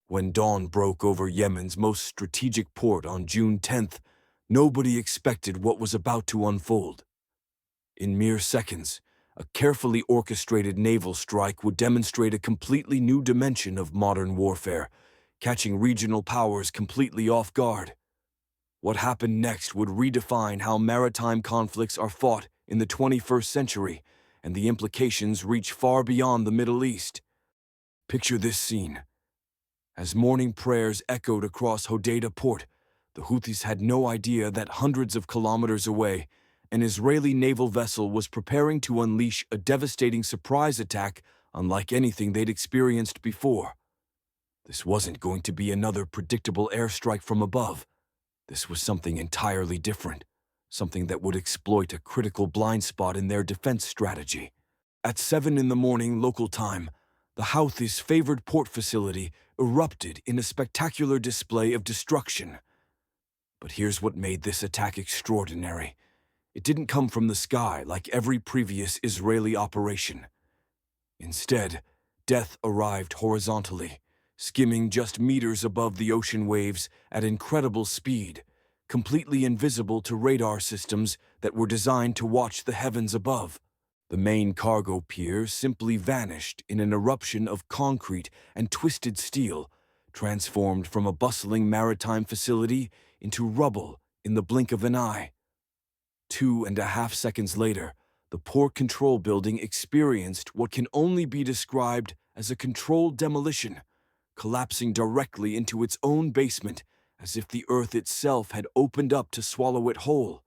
When dawn broke over Yemen's most strategic port on June 10th, nobody expected what was about to unfold. In mere seconds, a carefully orchestrated naval strike would demonstrate a completely new dimension of modern warfare, catching regional powers completely off guard. What happened next would redefine how maritime conflicts are fought in the 21st century, and the implications reach far beyond the Middle East. Picture this scene. As morning prayers echoed across Hodeidah port, the Houthis had no idea that hundreds of kilometers away, an Israeli naval vessel was preparing to unleash a devastating surprise attack unlike anything they'd experienced before. This wasn't going to be another predictable airstrike from above. This was something entirely different, something that would exploit a critical blind spot in their defense strategy. At 7 in the morning local time, the Houthis' favored port facility erupted in a spectacular display of destruction. But here's what made this attack extraordinary. It didn't come from the sky like every previous Israeli operation. Instead, death arrived horizontally, skimming just meters above the ocean waves at incredible speed, completely invisible to radar systems that were designed to watch the heavens above. The main cargo pier simply vanished in an eruption of concrete and twisted steel, transformed from a bustling maritime facility into rubble in the blink of an eye. 2.5 seconds later, the port control building experienced what can only be described as a controlled demolition, collapsing directly into its own basement as if the earth itself had opened up to swallow it whole.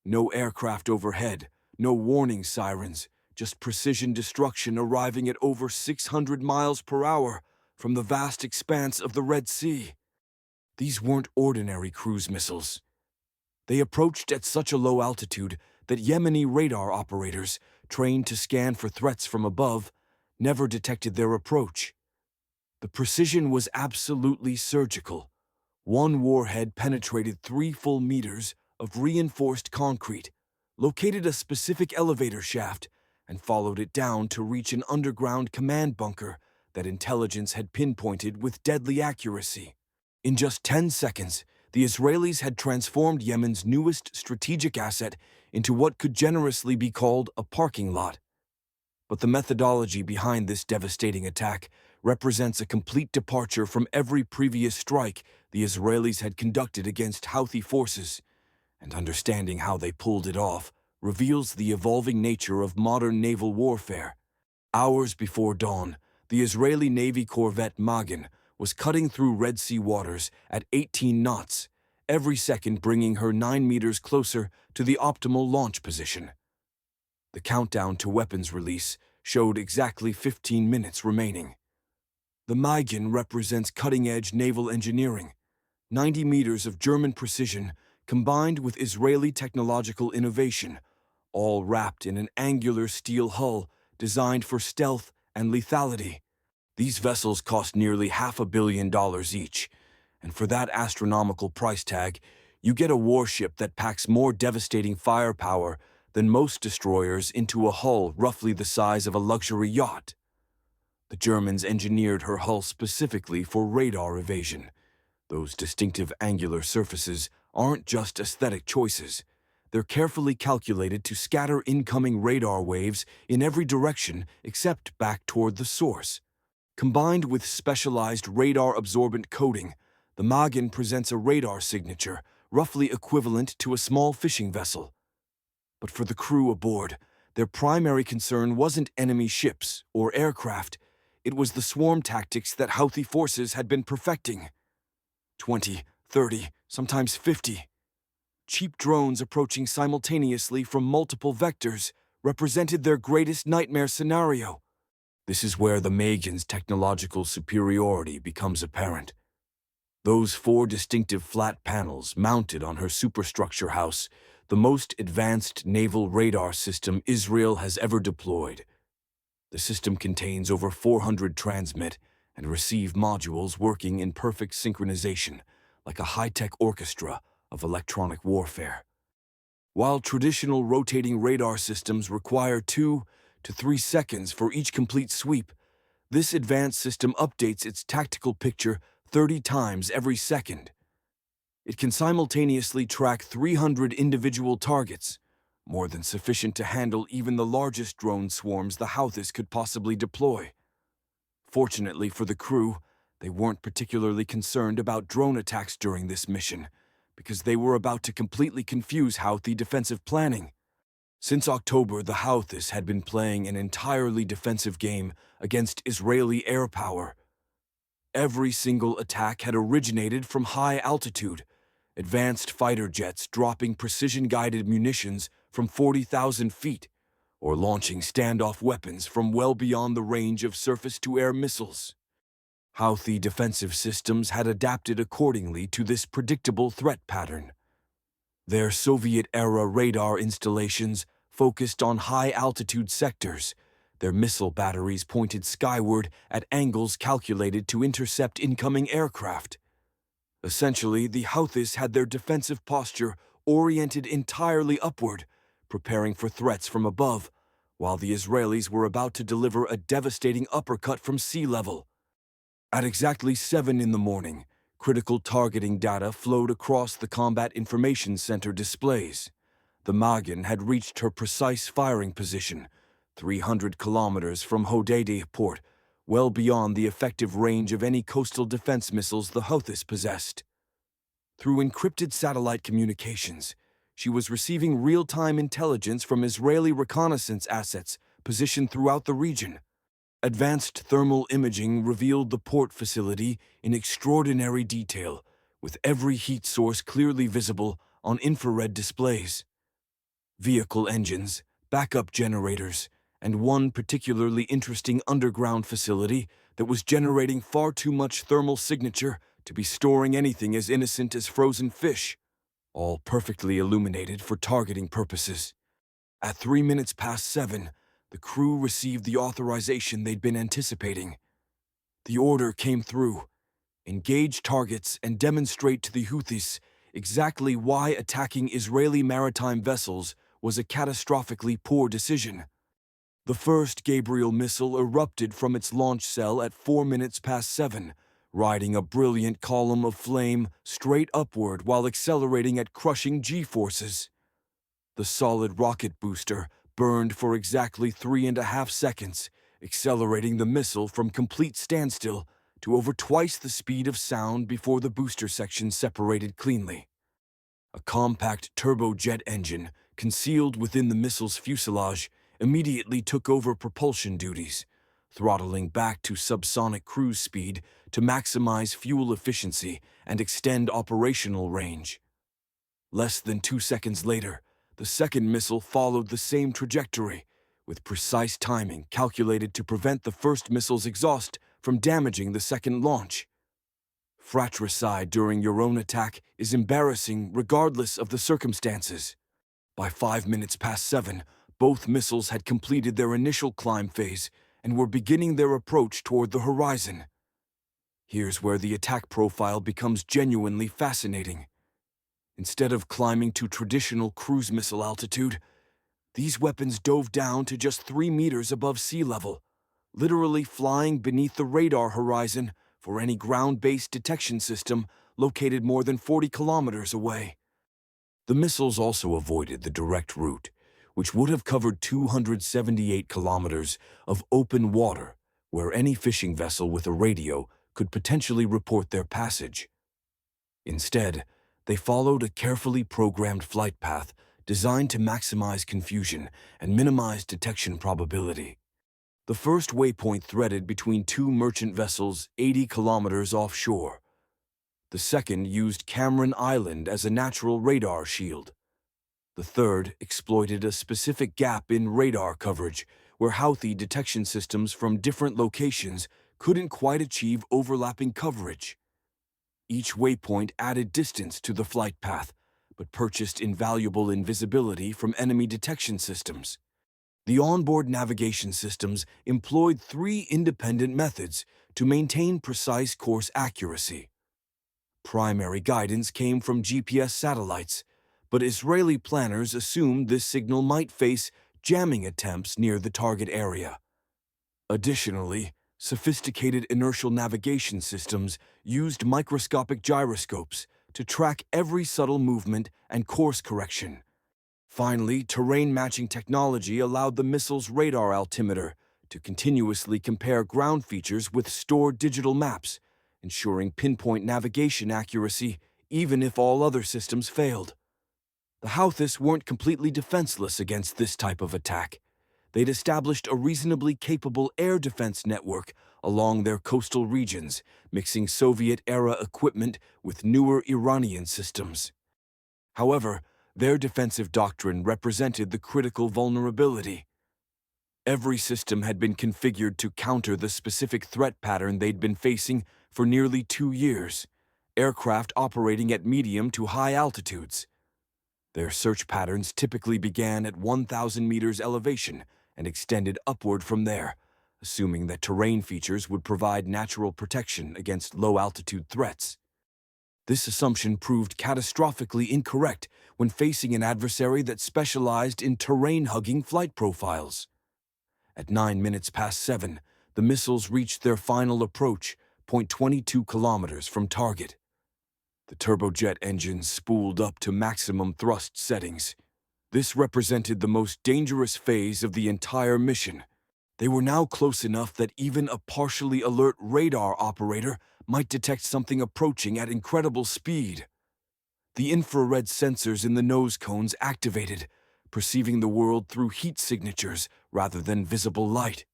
No aircraft overhead, no warning sirens, just precision destruction arriving at over 600 miles per hour from the vast expanse of the Red Sea. These weren't ordinary cruise missiles. They approached at such a low altitude that Yemeni radar operators, trained to scan for threats from above, never detected their approach. The precision was absolutely surgical. One warhead penetrated 3 full meters of reinforced concrete, located a specific elevator shaft, and followed it down to reach an underground command bunker that intelligence had pinpointed with deadly accuracy. In just 10 seconds, the Israelis had transformed Yemen's newest strategic asset into what could generously be called a parking lot. But the methodology behind this devastating attack represents a complete departure from every previous strike the Israelis had conducted against Houthi forces, and understanding how they pulled it off reveals the evolving nature of modern naval warfare. Hours before dawn, the Israeli Navy corvette Magen was cutting through Red Sea waters at 18 knots, every second bringing her 9 meters closer to the optimal launch position. The countdown to weapons release showed exactly 15 minutes remaining. The Magen represents cutting-edge naval engineering, 90 meters of German precision combined with Israeli technological innovation, all wrapped in an angular steel hull designed for stealth and lethality. These vessels cost nearly $500 million each, and for that astronomical price tag, you get a warship that packs more devastating firepower than most destroyers into a hull roughly the size of a luxury yacht. The Germans engineered her hull specifically for radar evasion. Those distinctive angular surfaces aren't just aesthetic choices. They're carefully calculated to scatter incoming radar waves in every direction except back toward the source. Combined with specialized radar-absorbent coating, the Magen presents a radar signature roughly equivalent to a small fishing vessel. But for the crew aboard, their primary concern wasn't enemy ships or aircraft. It was the swarm tactics that Houthi forces had been perfecting. 20, 30, sometimes 50. Cheap drones approaching simultaneously from multiple vectors represented their greatest nightmare scenario. This is where the Magen's technological superiority becomes apparent. Those 4 distinctive flat panels mounted on her superstructure house, the most advanced naval radar system Israel has ever deployed. The system contains over 400 transmit and receive modules working in perfect synchronization, like a high-tech orchestra of electronic warfare. While traditional rotating radar systems require 2 to 3 seconds for each complete sweep, This advanced system updates its tactical picture 30 times every second. It can simultaneously track 300 individual targets, more than sufficient to handle even the largest drone swarms the Houthis could possibly deploy. Fortunately for the crew, they weren't particularly concerned about drone attacks during this mission, because they were about to completely confuse Houthi defensive planning. Since October, the Houthis had been playing an entirely defensive game against Israeli air power. Every single attack had originated from high altitude, advanced fighter jets dropping precision-guided munitions from 40,000 feet, or launching standoff weapons from well beyond the range of surface-to-air missiles. Houthi defensive systems had adapted accordingly to this predictable threat pattern. Their Soviet-era radar installations focused on high-altitude sectors, their missile batteries pointed skyward at angles calculated to intercept incoming aircraft. Essentially, the Houthis had their defensive posture oriented entirely upward, preparing for threats from above, while the Israelis were about to deliver a devastating uppercut from sea level. At exactly 7 in the morning, critical targeting data flowed across the Combat Information Center displays. The Magen had reached her precise firing position, 300 kilometers from Hodeidah port, well beyond the effective range of any coastal defense missiles the Houthis possessed. Through encrypted satellite communications, she was receiving real-time intelligence from Israeli reconnaissance assets positioned throughout the region. Advanced thermal imaging revealed the port facility in extraordinary detail, with every heat source clearly visible on infrared displays. Vehicle engines, backup generators, and one particularly interesting underground facility that was generating far too much thermal signature to be storing anything as innocent as frozen fish, all perfectly illuminated for targeting purposes. At 3 minutes past 7, the crew received the authorization they'd been anticipating. The order came through: engage targets and demonstrate to the Houthis exactly why attacking Israeli maritime vessels was a catastrophically poor decision. The first Gabriel missile erupted from its launch cell at 4 minutes past 7, riding a brilliant column of flame straight upward while accelerating at crushing G-forces. The solid rocket booster burned for exactly 3.5 seconds, accelerating the missile from complete standstill to over twice the speed of sound before the booster section separated cleanly. A compact turbojet engine, concealed within the missile's fuselage, immediately took over propulsion duties, throttling back to subsonic cruise speed to maximize fuel efficiency and extend operational range. Less than 2 seconds later, the second missile followed the same trajectory, with precise timing calculated to prevent the first missile's exhaust from damaging the second launch. Fratricide during your own attack is embarrassing regardless of the circumstances. By 5 minutes past 7, both missiles had completed their initial climb phase and were beginning their approach toward the horizon. Here's where the attack profile becomes genuinely fascinating. Instead of climbing to traditional cruise missile altitude, these weapons dove down to just 3 meters above sea level, literally flying beneath the radar horizon for any ground-based detection system located more than 40 kilometers away. The missiles also avoided the direct route, which would have covered 278 kilometers of open water where any fishing vessel with a radio could potentially report their passage. Instead, they followed a carefully programmed flight path designed to maximize confusion and minimize detection probability. The first waypoint threaded between 2 merchant vessels 80 kilometers offshore. The second used Cameron Island as a natural radar shield. The third exploited a specific gap in radar coverage where Houthi detection systems from different locations couldn't quite achieve overlapping coverage. Each waypoint added distance to the flight path, but purchased invaluable invisibility from enemy detection systems. The onboard navigation systems employed 3 independent methods to maintain precise course accuracy. Primary guidance came from GPS satellites, but Israeli planners assumed this signal might face jamming attempts near the target area. Additionally, Sophisticated inertial navigation systems used microscopic gyroscopes to track every subtle movement and course correction. Finally, terrain-matching technology allowed the missile's radar altimeter to continuously compare ground features with stored digital maps, ensuring pinpoint navigation accuracy even if all other systems failed. The Houthis weren't completely defenseless against this type of attack. They'd established a reasonably capable air defense network along their coastal regions, mixing Soviet-era equipment with newer Iranian systems. However, their defensive doctrine represented the critical vulnerability. Every system had been configured to counter the specific threat pattern they'd been facing for nearly 2 years, aircraft operating at medium to high altitudes. Their search patterns typically began at 1,000 meters elevation and extended upward from there, assuming that terrain features would provide natural protection against low-altitude threats. This assumption proved catastrophically incorrect when facing an adversary that specialized in terrain-hugging flight profiles. At 9 minutes past 7, the missiles reached their final approach, 0.22 kilometers from target. The turbojet engines spooled up to maximum thrust settings. This represented the most dangerous phase of the entire mission. They were now close enough that even a partially alert radar operator might detect something approaching at incredible speed. The infrared sensors in the nose cones activated, perceiving the world through heat signatures rather than visible light.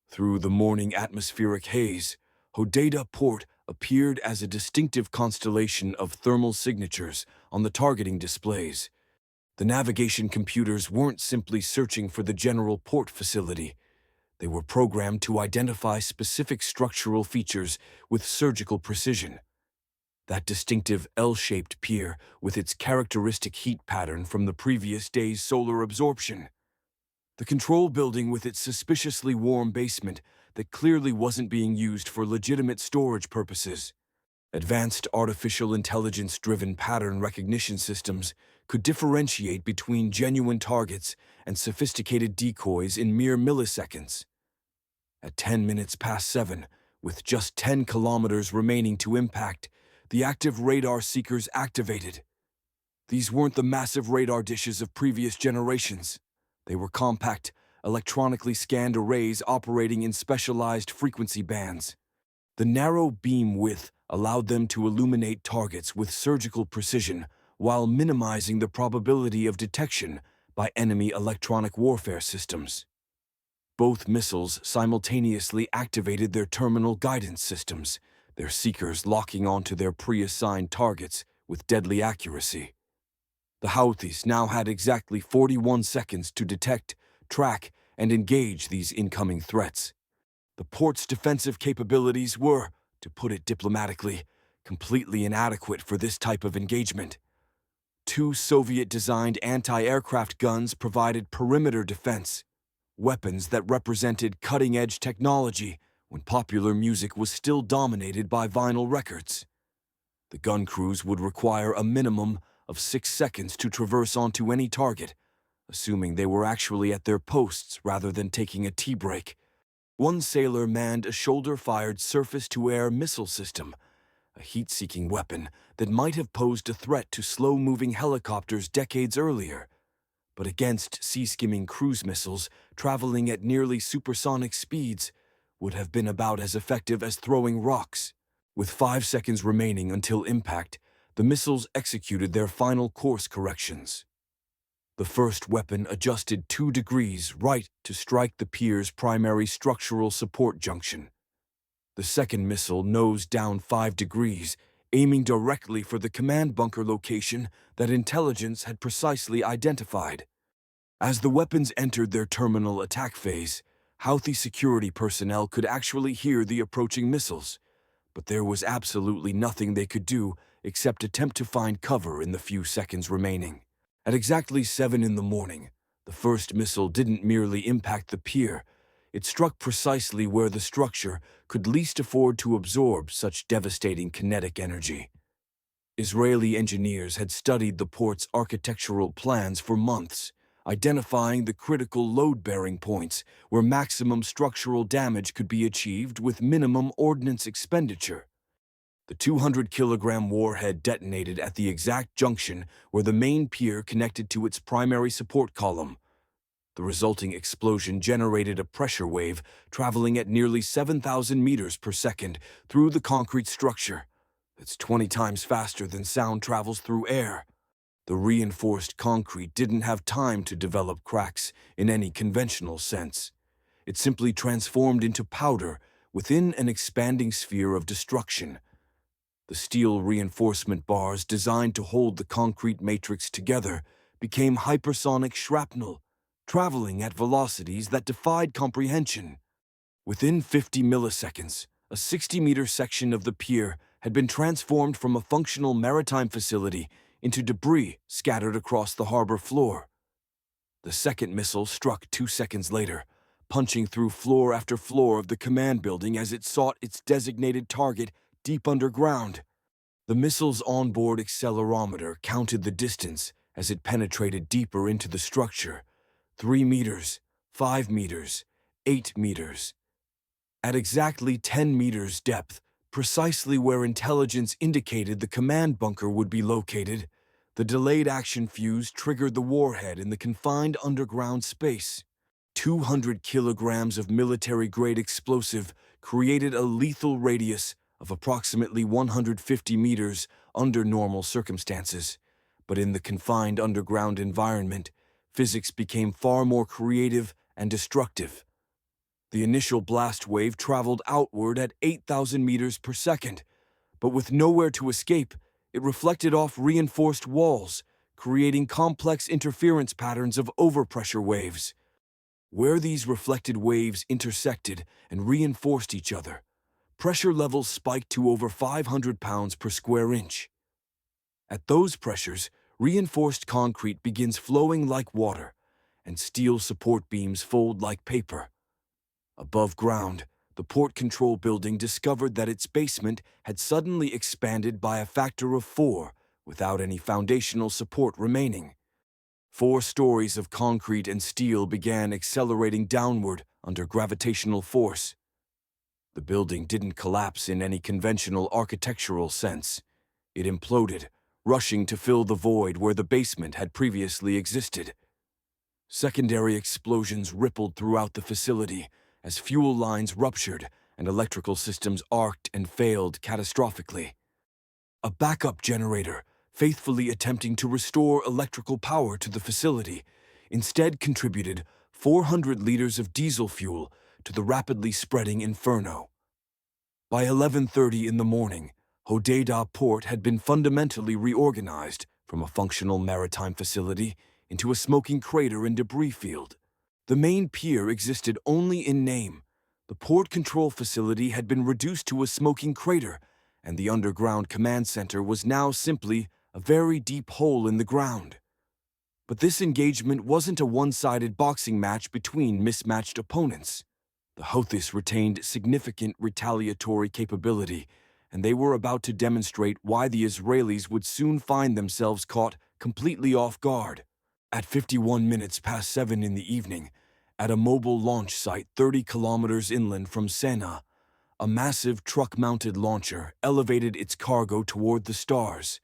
Through the morning atmospheric haze, Hodeidah port appeared as a distinctive constellation of thermal signatures on the targeting displays. The navigation computers weren't simply searching for the general port facility. They were programmed to identify specific structural features with surgical precision. That distinctive L-shaped pier with its characteristic heat pattern from the previous day's solar absorption. The control building with its suspiciously warm basement that clearly wasn't being used for legitimate storage purposes. Advanced artificial intelligence-driven pattern recognition systems could differentiate between genuine targets and sophisticated decoys in mere milliseconds. At 10 minutes past 7, with just 10 kilometers remaining to impact, the active radar seekers activated. These weren't the massive radar dishes of previous generations. They were compact, electronically scanned arrays operating in specialized frequency bands. The narrow beam width allowed them to illuminate targets with surgical precision while minimizing the probability of detection by enemy electronic warfare systems. Both missiles simultaneously activated their terminal guidance systems, their seekers locking onto their pre-assigned targets with deadly accuracy. The Houthis now had exactly 41 seconds to detect, track, and engage these incoming threats. The port's defensive capabilities were, to put it diplomatically, completely inadequate for this type of engagement. 2 Soviet-designed anti-aircraft guns provided perimeter defense, weapons that represented cutting-edge technology when popular music was still dominated by vinyl records. The gun crews would require a minimum of 6 seconds to traverse onto any target, assuming they were actually at their posts rather than taking a tea break. One sailor manned a shoulder-fired surface-to-air missile system, a heat-seeking weapon that might have posed a threat to slow-moving helicopters decades earlier. But against sea-skimming cruise missiles traveling at nearly supersonic speeds would have been about as effective as throwing rocks. With 5 seconds remaining until impact, the missiles executed their final course corrections. The first weapon adjusted 2 degrees right to strike the pier's primary structural support junction. The second missile nosed down 5 degrees, aiming directly for the command bunker location that intelligence had precisely identified. As the weapons entered their terminal attack phase, Houthi security personnel could actually hear the approaching missiles, but there was absolutely nothing they could do except attempt to find cover in the few seconds remaining. At exactly 7 in the morning, the first missile didn't merely impact the pier, it struck precisely where the structure could least afford to absorb such devastating kinetic energy. Israeli engineers had studied the port's architectural plans for months, identifying the critical load-bearing points where maximum structural damage could be achieved with minimum ordnance expenditure. The 200-kilogram warhead detonated at the exact junction where the main pier connected to its primary support column. The resulting explosion generated a pressure wave traveling at nearly 7,000 meters per second through the concrete structure. That's 20 times faster than sound travels through air. The reinforced concrete didn't have time to develop cracks in any conventional sense. It simply transformed into powder within an expanding sphere of destruction. The steel reinforcement bars designed to hold the concrete matrix together became hypersonic shrapnel, traveling at velocities that defied comprehension. Within 50 milliseconds, a 60-meter section of the pier had been transformed from a functional maritime facility into debris scattered across the harbor floor. The second missile struck 2 seconds later, punching through floor after floor of the command building as it sought its designated target deep underground. The missile's onboard accelerometer counted the distance as it penetrated deeper into the structure: 3 meters, 5 meters, 8 meters. At exactly 10 meters depth, precisely where intelligence indicated the command bunker would be located, the delayed action fuse triggered the warhead in the confined underground space. 200 kilograms of military-grade explosive created a lethal radius of approximately 150 meters under normal circumstances. But in the confined underground environment, physics became far more creative and destructive. The initial blast wave traveled outward at 8,000 meters per second, but with nowhere to escape, it reflected off reinforced walls, creating complex interference patterns of overpressure waves. Where these reflected waves intersected and reinforced each other, pressure levels spiked to over 500 pounds per square inch. At those pressures, reinforced concrete begins flowing like water, and steel support beams fold like paper. Above ground, the port control building discovered that its basement had suddenly expanded by a factor of 4 without any foundational support remaining. 4 stories of concrete and steel began accelerating downward under gravitational force. The building didn't collapse in any conventional architectural sense. It imploded, rushing to fill the void where the basement had previously existed. Secondary explosions rippled throughout the facility as fuel lines ruptured and electrical systems arced and failed catastrophically. A backup generator, faithfully attempting to restore electrical power to the facility, instead contributed 400 liters of diesel fuel to the rapidly spreading inferno. By 11:30 in the morning, Hodeidah port had been fundamentally reorganized from a functional maritime facility into a smoking crater and debris field. The main pier existed only in name. The port control facility had been reduced to a smoking crater, and the underground command center was now simply a very deep hole in the ground. But this engagement wasn't a one-sided boxing match between mismatched opponents. The Houthis retained significant retaliatory capability, and they were about to demonstrate why the Israelis would soon find themselves caught completely off guard. At 51 minutes past 7 in the evening, at a mobile launch site 30 kilometers inland from Saar, a massive truck-mounted launcher elevated its cargo toward the stars.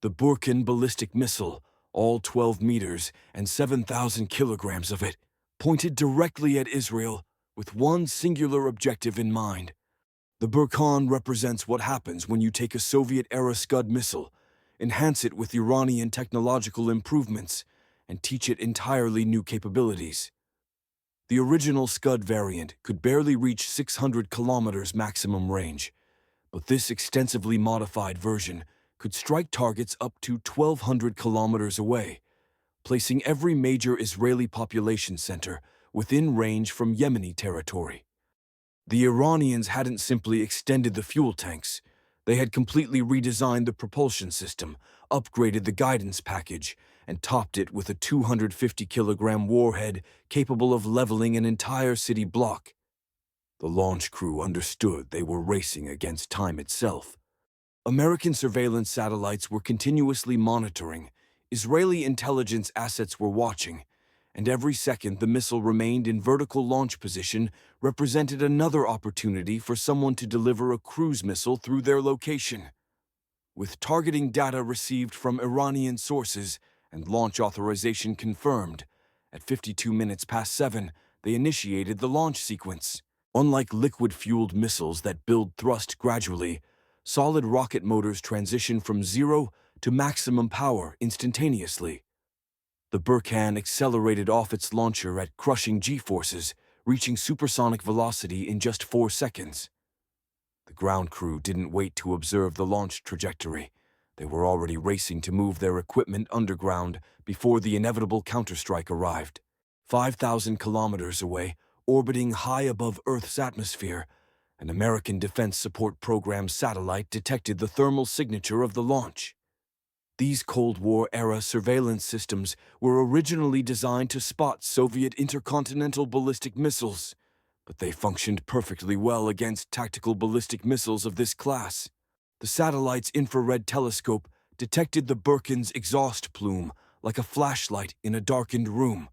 The Burkan ballistic missile, all 12 meters and 7,000 kilograms of it, pointed directly at Israel with one singular objective in mind. The Burkan represents what happens when you take a Soviet-era Scud missile, enhance it with Iranian technological improvements, and teach it entirely new capabilities. The original Scud variant could barely reach 600 kilometers maximum range, but this extensively modified version could strike targets up to 1,200 kilometers away, placing every major Israeli population center within range from Yemeni territory. The Iranians hadn't simply extended the fuel tanks. They had completely redesigned the propulsion system, upgraded the guidance package, and topped it with a 250-kilogram warhead capable of leveling an entire city block. The launch crew understood they were racing against time itself. American surveillance satellites were continuously monitoring, Israeli intelligence assets were watching, and every second the missile remained in vertical launch position represented another opportunity for someone to deliver a cruise missile through their location. With targeting data received from Iranian sources and launch authorization confirmed, at 52 minutes past 7, they initiated the launch sequence. Unlike liquid-fueled missiles that build thrust gradually, solid rocket motors transition from zero to maximum power instantaneously. The Burkan accelerated off its launcher at crushing G-forces, reaching supersonic velocity in just 4 seconds. The ground crew didn't wait to observe the launch trajectory. They were already racing to move their equipment underground before the inevitable counterstrike arrived. 5,000 kilometers away, orbiting high above Earth's atmosphere, an American Defense Support Program satellite detected the thermal signature of the launch. These Cold War-era surveillance systems were originally designed to spot Soviet intercontinental ballistic missiles, but they functioned perfectly well against tactical ballistic missiles of this class. The satellite's infrared telescope detected the Burkan's exhaust plume like a flashlight in a darkened room.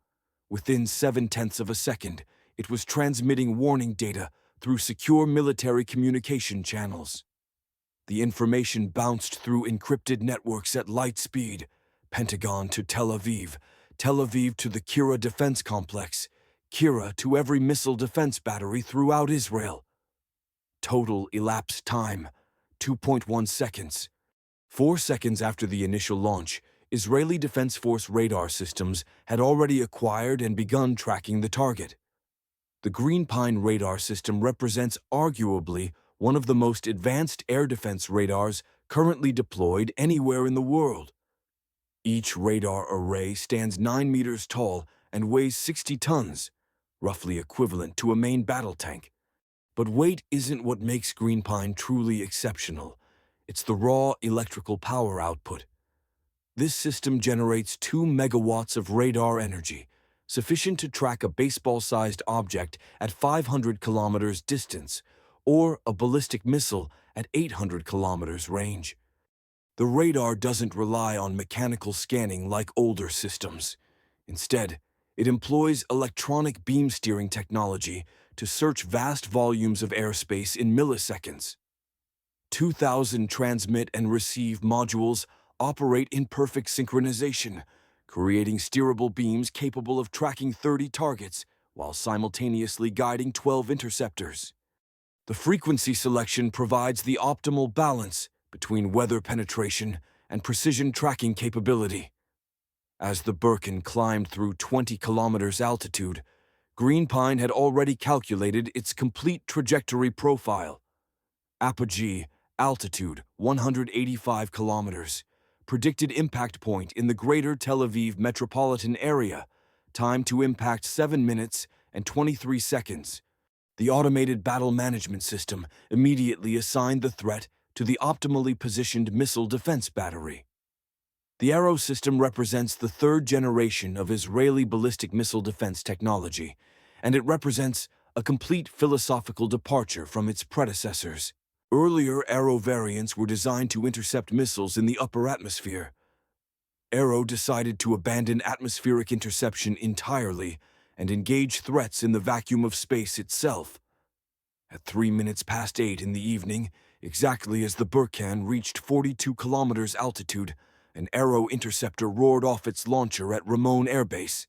Within 0.7 of a second, it was transmitting warning data through secure military communication channels. The information bounced through encrypted networks at light speed, Pentagon to Tel Aviv to the Kira Defense Complex, Kira to every missile defense battery throughout Israel. Total elapsed time, 2.1 seconds. 4 seconds after the initial launch, Israeli Defense Force radar systems had already acquired and begun tracking the target. The Green Pine radar system represents arguably one of the most advanced air defense radars currently deployed anywhere in the world. Each radar array stands 9 meters tall and weighs 60 tons, roughly equivalent to a main battle tank. But weight isn't what makes Green Pine truly exceptional. It's the raw electrical power output. This system generates 2 megawatts of radar energy, sufficient to track a baseball-sized object at 500 kilometers distance, or a ballistic missile at 800 kilometers range. The radar doesn't rely on mechanical scanning like older systems. Instead, it employs electronic beam steering technology to search vast volumes of airspace in milliseconds. 2,000 transmit and receive modules operate in perfect synchronization, creating steerable beams capable of tracking 30 targets while simultaneously guiding 12 interceptors. The frequency selection provides the optimal balance between weather penetration and precision tracking capability. As the Burkan climbed through 20 kilometers altitude, Green Pine had already calculated its complete trajectory profile. Apogee, altitude 185 kilometers, predicted impact point in the greater Tel Aviv metropolitan area, time to impact 7 minutes and 23 seconds. The automated battle management system immediately assigned the threat to the optimally positioned missile defense battery. The Arrow system represents the 3rd generation of Israeli ballistic missile defense technology, and it represents a complete philosophical departure from its predecessors. Earlier Arrow variants were designed to intercept missiles in the upper atmosphere. Arrow decided to abandon atmospheric interception entirely and engage threats in the vacuum of space itself. At 3 minutes past 8 in the evening, exactly as the Burkan reached 42 kilometers altitude, an Arrow interceptor roared off its launcher at Ramon Air Base.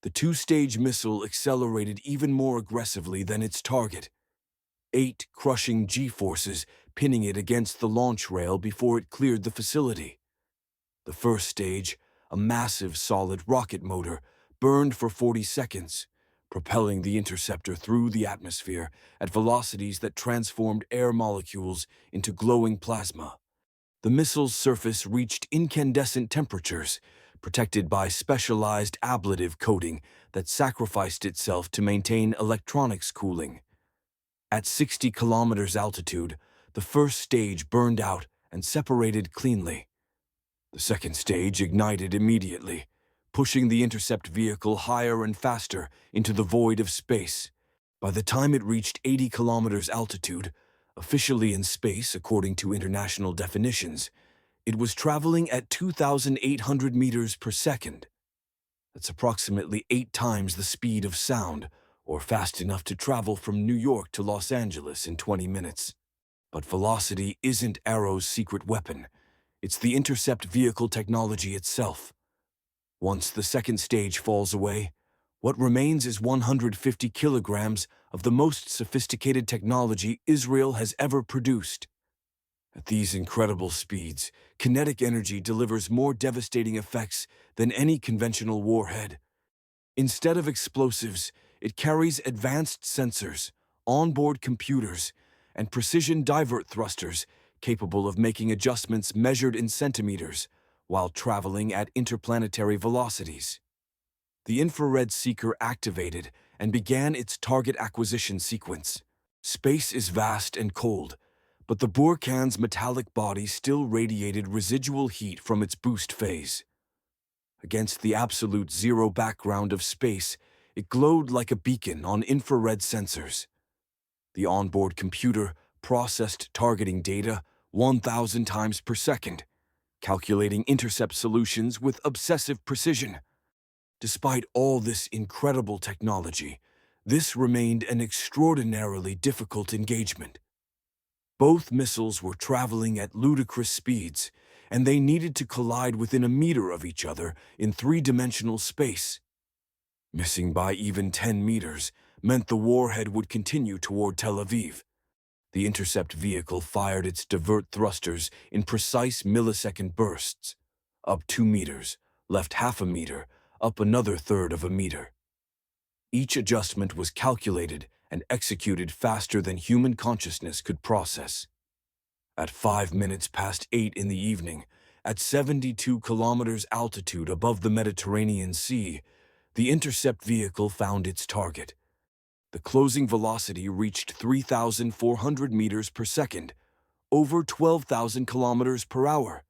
The 2-stage missile accelerated even more aggressively than its target. 8 crushing G-forces pinning it against the launch rail before it cleared the facility. The first stage, a massive solid rocket motor, burned for 40 seconds, propelling the interceptor through the atmosphere at velocities that transformed air molecules into glowing plasma. The missile's surface reached incandescent temperatures, protected by specialized ablative coating that sacrificed itself to maintain electronics cooling. At 60 kilometers altitude, the first stage burned out and separated cleanly. The second stage ignited immediately, pushing the intercept vehicle higher and faster into the void of space. By the time it reached 80 kilometers altitude, officially in space according to international definitions, It was traveling at 2,800 meters per second. That's approximately 8 times the speed of sound, or fast enough to travel from New York to Los Angeles in 20 minutes. But velocity isn't Arrow's secret weapon. It's the intercept vehicle technology itself. Once the second stage falls away, what remains is 150 kilograms of the most sophisticated technology Israel has ever produced. At these incredible speeds, kinetic energy delivers more devastating effects than any conventional warhead. Instead of explosives, it carries advanced sensors, onboard computers, and precision divert thrusters capable of making adjustments measured in centimeters while traveling at interplanetary velocities. The infrared seeker activated and began its target acquisition sequence. Space is vast and cold, but the Burkan's metallic body still radiated residual heat from its boost phase. Against the absolute zero background of space, it glowed like a beacon on infrared sensors. The onboard computer processed targeting data 1,000 times per second, calculating intercept solutions with obsessive precision. Despite all this incredible technology, this remained an extraordinarily difficult engagement. Both missiles were traveling at ludicrous speeds, and they needed to collide within a meter of each other in three-dimensional space. Missing by even 10 meters meant the warhead would continue toward Tel Aviv. The intercept vehicle fired its divert thrusters in precise millisecond bursts. Up 2 meters, left half a meter, up another third of a meter. Each adjustment was calculated and executed faster than human consciousness could process. At 5 minutes past 8 in the evening, at 72 kilometers altitude above the Mediterranean Sea, the intercept vehicle found its target. The closing velocity reached 3,400 meters per second, over 12,000 kilometers per hour.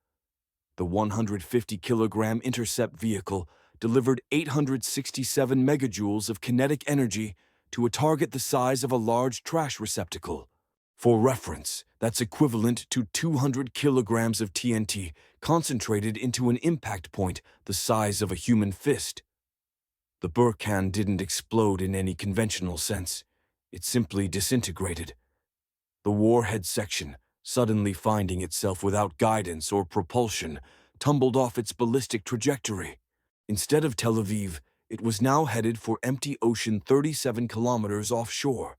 The 150-kilogram intercept vehicle delivered 867 megajoules of kinetic energy to a target the size of a large trash receptacle. For reference, that's equivalent to 200 kilograms of TNT concentrated into an impact point the size of a human fist. The Burkan didn't explode in any conventional sense. It simply disintegrated. The warhead section, suddenly finding itself without guidance or propulsion, tumbled off its ballistic trajectory. Instead of Tel Aviv, it was now headed for empty ocean 37 kilometers offshore.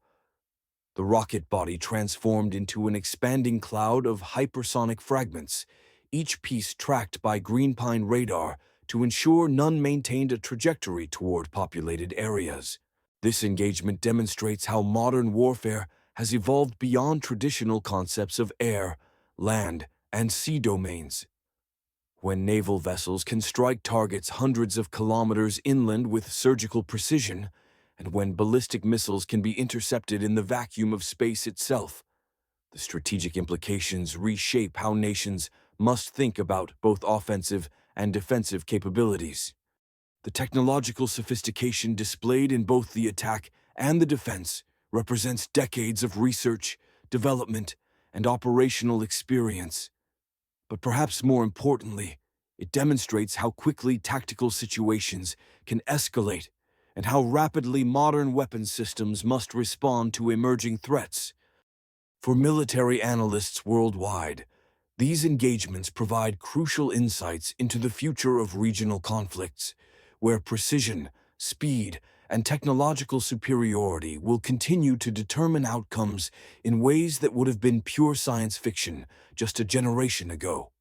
The rocket body transformed into an expanding cloud of hypersonic fragments, each piece tracked by green pine radar to ensure none maintained a trajectory toward populated areas. This engagement demonstrates how modern warfare has evolved beyond traditional concepts of air, land, and sea domains. When naval vessels can strike targets hundreds of kilometers inland with surgical precision, and when ballistic missiles can be intercepted in the vacuum of space itself, the strategic implications reshape how nations must think about both offensive and defensive capabilities. The technological sophistication displayed in both the attack and the defense represents decades of research, development, and operational experience. But perhaps more importantly, it demonstrates how quickly tactical situations can escalate and how rapidly modern weapons systems must respond to emerging threats. For military analysts worldwide, these engagements provide crucial insights into the future of regional conflicts, where precision, speed, and technological superiority will continue to determine outcomes in ways that would have been pure science fiction just a generation ago.